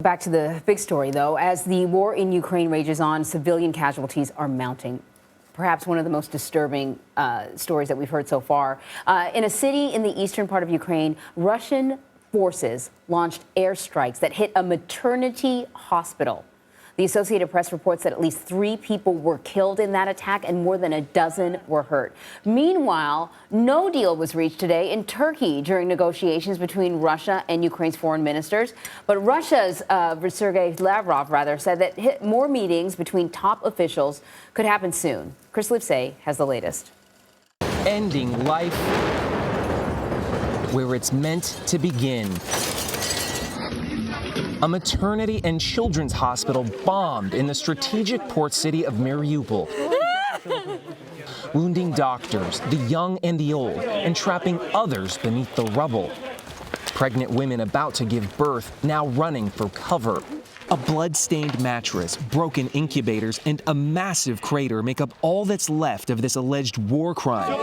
back to the big story, though. As the war in Ukraine rages on, civilian casualties are mounting. Perhaps one of the most disturbing stories that we've heard so far. In a city in the eastern part of Ukraine, Russian forces launched airstrikes that hit a maternity hospital. The Associated Press reports that at least 3 people were killed in that attack and more than a dozen were hurt. Meanwhile, no deal was reached today in Turkey during negotiations between Russia and Ukraine's foreign ministers. But Russia's Sergei Lavrov said that more meetings between top officials could happen soon. Chris Livesay has the latest. Ending life where it's meant to begin. A maternity and children's hospital bombed in the strategic port city of Mariupol, wounding doctors, the young and the old, and trapping others beneath the rubble. Pregnant women about to give birth now running for cover. A blood-stained mattress, broken incubators, and a massive crater make up all that's left of this alleged war crime.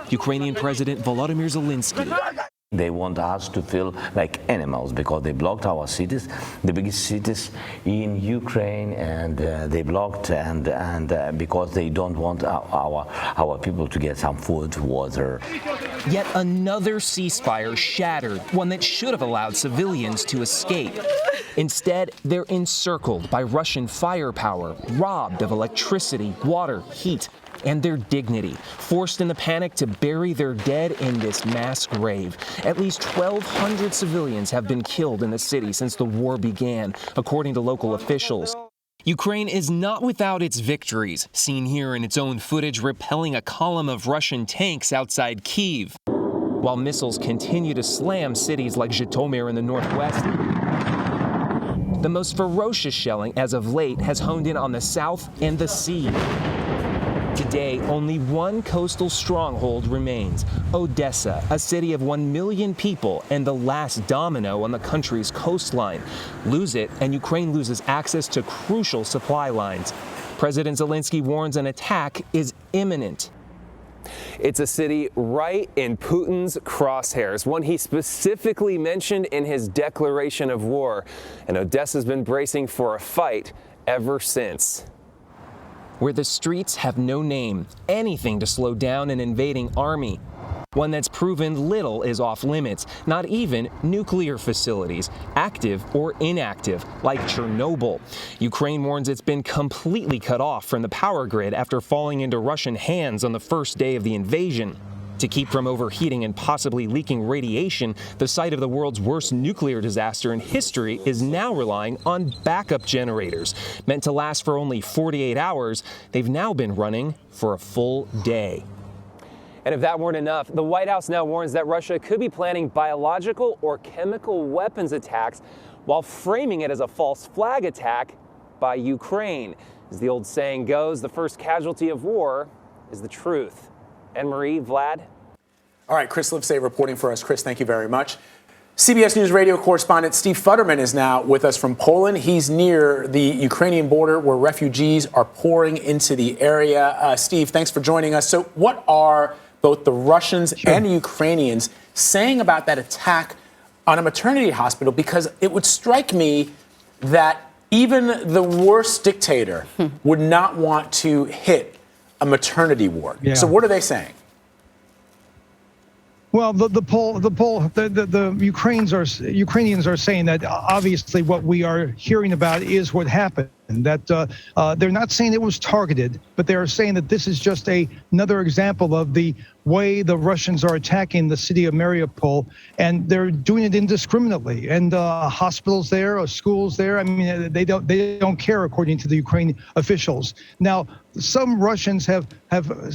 Ukrainian President Volodymyr Zelensky. They want us to feel like animals because they blocked our cities, the biggest cities in Ukraine, and they blocked and because they don't want our people to get some food, water. Yet another ceasefire shattered, one that should have allowed civilians to escape. Instead, they're encircled by Russian firepower, robbed of electricity, water, heat, and their dignity, forced in the panic to bury their dead in this mass grave. At least 1,200 civilians have been killed in the city since the war began, according to local officials. Ukraine is not without its victories, seen here in its own footage repelling a column of Russian tanks outside Kyiv, while missiles continue to slam cities like Zhytomyr in the northwest. The most ferocious shelling as of late has honed in on the south and the sea. Today, only one coastal stronghold remains, Odessa, a city of 1 million people and the last domino on the country's coastline. Lose it, and Ukraine loses access to crucial supply lines. President Zelensky warns an attack is imminent. It's a city right in Putin's crosshairs, one he specifically mentioned in his declaration of war. And Odessa's been bracing for a fight ever since. Where the streets have no name, anything to slow down an invading army. One that's proven little is off limits, not even nuclear facilities, active or inactive, like Chernobyl. Ukraine warns it's been completely cut off from the power grid after falling into Russian hands on the first day of the invasion. To keep from overheating and possibly leaking radiation, the site of the world's worst nuclear disaster in history is now relying on backup generators. Meant to last for only 48 hours, they've now been running for a full day. And if that weren't enough, the White House now warns that Russia could be planning biological or chemical weapons attacks while framing it as a false flag attack by Ukraine. As the old saying goes, the first casualty of war is the truth. Anne-Marie, Vlad? All right, Chris Livesay reporting for us. Chris, thank you very much. CBS News Radio correspondent Steve Futterman is now with us from Poland. He's near the Ukrainian border where refugees are pouring into the area. Steve, thanks for joining us. So what are both the Russians and the Ukrainians saying about that attack on a maternity hospital? Because it would strike me that even the worst dictator would not want to hit a maternity ward. Yeah. So what are they saying? Well, the Ukrainians are saying that obviously what we are hearing about is what happened. That they're not saying it was targeted, but they are saying that this is just another example of the way the Russians are attacking the city of Mariupol, and they're doing it indiscriminately. And hospitals there, schools there. I mean, they don't care, according to the Ukrainian officials. Now, some Russians have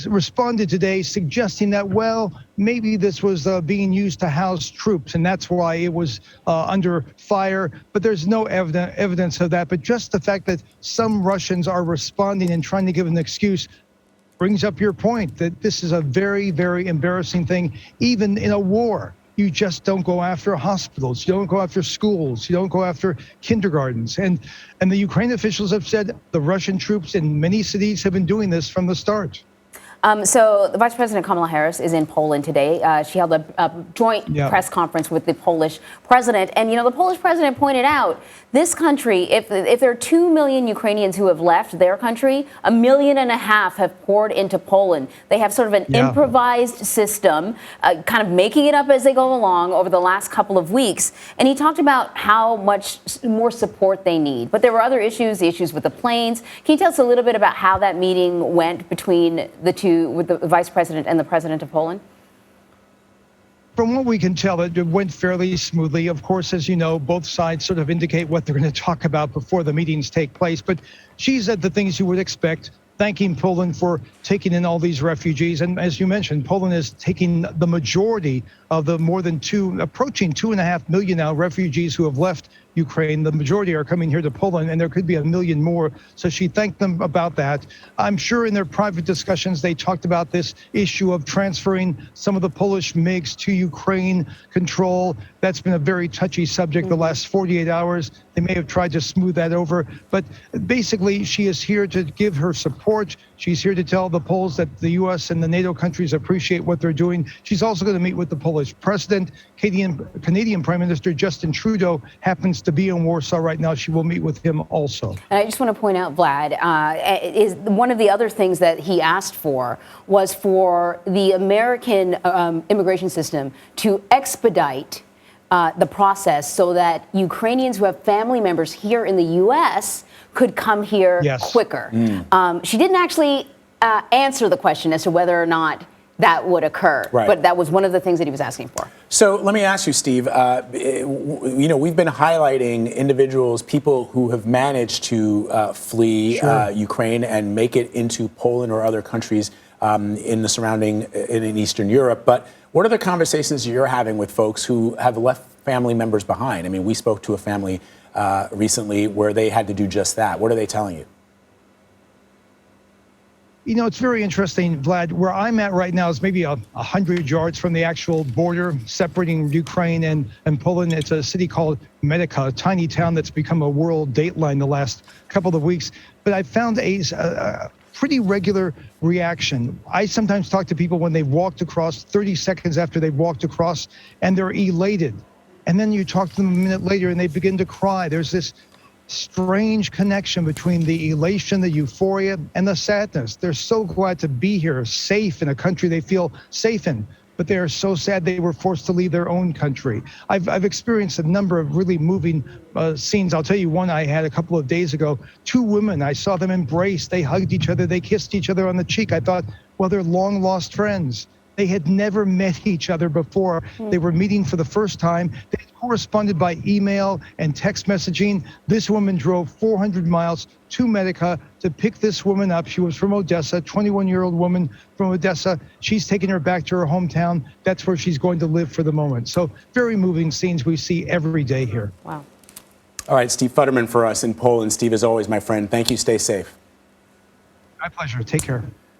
responded today, suggesting that, well, maybe this was being used to house troops, and that's why it was under fire. But there's no evidence of that. But just the fact that some Russians are responding and trying to give an excuse brings up your point that this is a very, very embarrassing thing. Even in a war, you just don't go after hospitals. You don't go after schools. You don't go after kindergartens. And the Ukrainian officials have said the Russian troops in many cities have been doing this from the start. So the Vice President Kamala Harris is in Poland today. She held a joint press conference with the Polish president. And, the Polish president pointed out this country, if there are 2 million Ukrainians who have left their country, 1.5 million have poured into Poland. They have sort of an improvised system, kind of making it up as they go along over the last couple of weeks. And he talked about how much more support they need. But there were other issues, the issues with the planes. Can you tell us a little bit about how that meeting went between the two, with the vice president and the president of Poland? From what we can tell, it went fairly smoothly. Of course, as you know, both sides sort of indicate what they're going to talk about before the meetings take place. But she said the things you would expect, thanking Poland for taking in all these refugees. And as you mentioned, Poland is taking the majority of the approaching 2.5 million now refugees who have left Ukraine. The majority are coming here to Poland, and there could be 1 million more. So she thanked them about that. I'm sure in their private discussions, they talked about this issue of transferring some of the Polish MiGs to Ukraine control. That's been a very touchy subject the last 48 hours. They may have tried to smooth that over. But basically, she is here to give her support. She's here to tell the Poles that the U.S. and the NATO countries appreciate what they're doing. She's also going to meet with the Polish president. Canadian Prime Minister Justin Trudeau happens to be in Warsaw right now. She will meet with him also. And I just want to point out, Vlad, is one of the other things that he asked for was for the American immigration system to expedite the process so that Ukrainians who have family members here in the U.S. could come here quicker. She didn't actually answer the question as to whether or not that would occur. Right. But that was one of the things that he was asking for. So let me ask you, Steve, we've been highlighting individuals, people who have managed to flee Ukraine and make it into Poland or other countries in the surrounding, in Eastern Europe. But what are the conversations you're having with folks who have left family members behind? I mean, we spoke to a family recently where they had to do just that. What are they telling you? It's very interesting, Vlad. Where I'm at right now is maybe 100 yards from the actual border separating Ukraine and Poland. It's a city called Medica, a tiny town that's become a world dateline the last couple of weeks. But I found a pretty regular reaction. I sometimes talk to people when they've walked across, 30 seconds after they've walked across, and they're elated. And then you talk to them a minute later and they begin to cry. There's this strange connection between the elation, the euphoria, and the sadness. They're so glad to be here, safe in a country they feel safe in, but they are so sad they were forced to leave their own country. I've experienced a number of really moving scenes. I'll tell you one I had a couple of days ago. 2 women, I saw them embrace. They hugged each other. They kissed each other on the cheek. I thought, well, they're long lost friends. They had never met each other before. They were meeting for the first time. They corresponded by email and text messaging. This woman drove 400 miles to Medica to pick this woman up. She was from Odessa, 21-year-old woman from Odessa. She's taking her back to her hometown. That's where she's going to live for the moment. So very moving scenes we see every day here. Wow. All right, Steve Futterman for us in Poland. Steve, as always, my friend, thank you. Stay safe. My pleasure. Take care.